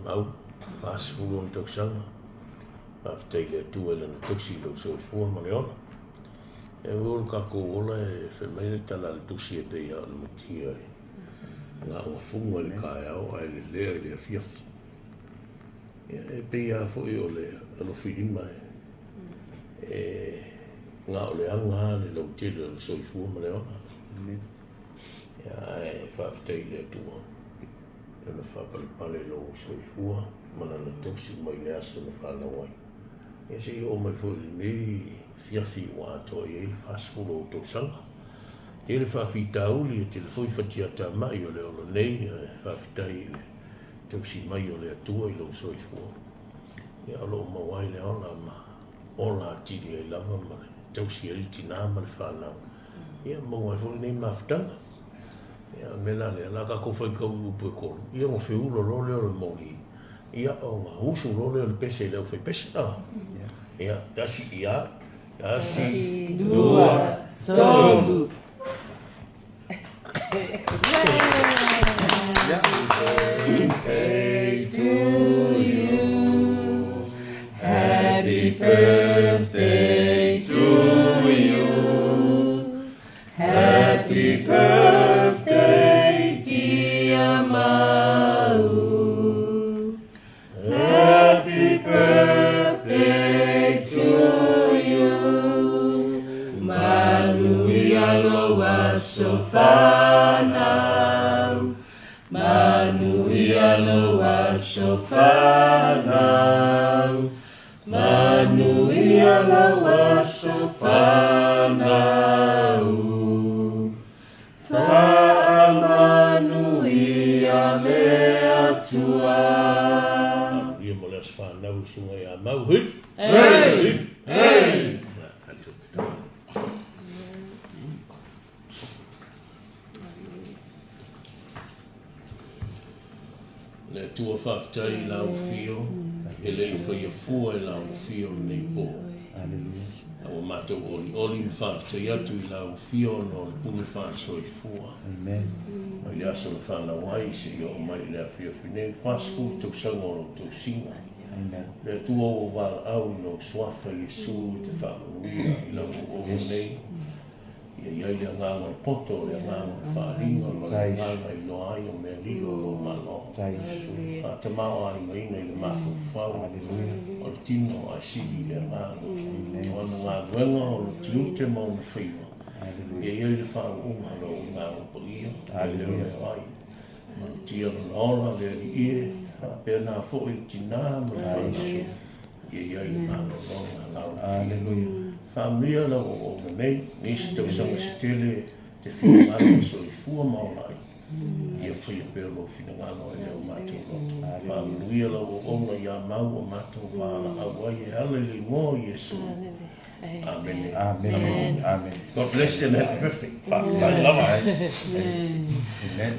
mau fasfulu on tausaga faafetai le atua lana tusi lou soifua ma le ola e ulu kakou ola e femai le tala le tusi e peia o le matia e ga'uafuga i le kaeao ae lelea i le afiafi e peia fo'i o le alofilima e ga'oleaga le lautele o le soifua ma le ola ia e faafetai le atua lana fa'apalepale lou soifua ma lana tusi mai le aso na fālau ai ia se'i o mai fo'i lenei fiafi ua atoa ai le fasfulu o tausaga ia le fa'afitauli e telefoi fatiatama'i o le olo nei fa'afetai le tausi mai o le atua i lou soifua ia o lo'o mau ai le ola ma ola atili ai lava ma le tausi ai tinā ma le fālau ia mau ai fo'i nei mafutaga ia mena le la ka ko foi ko pu ko ia mo fe ulo lo le moli ia o ma usu lo le pese le foi pese ia dasi dua solu Happy birthday to you. Happy birthday, dear Mau. Happy birthday to you. Manu ialoa sofanau. Manu ialoa sofanau. Manu ialoa sofanau. Fa'amanu ia le atua. ia mo le aso fānau sunga ia mau hui Hey! Hey! le tua whaftai lau fio e le whai fua e lau fio nei po o mato oli whaftai atu i lau fio no le pule whaasoi fua mai le aso le whanawai se i o mai le fio fine whaasku tau sanga o tau singa le tua o wala au no swafa Yesu te whaamuia i lau o nei ia le nganga o poto le nganga o whaaringa ma le nganga i no ai o mea lilo lo malo a te mao ai ngaina i le mawhawhau o le tino a siri le nganga o ana ngā wenga o le tiu te mau na whiwa ia le whao unga lo nganga po ia le leo le ai ma le tia le naola le ali ie pēr nā fo i tina ma le whaina ia le malo longa lau whiwa Familia la o nei nisi tau sanga se tele te whingano so i fua maolai ia whia pēlo whingano e leo mātou loto familia la o onga ia mau o mātou wāla awai e ale le ngō Yesu Amen. Amen. Amen. God bless you and happy birthday. I love it. Amen.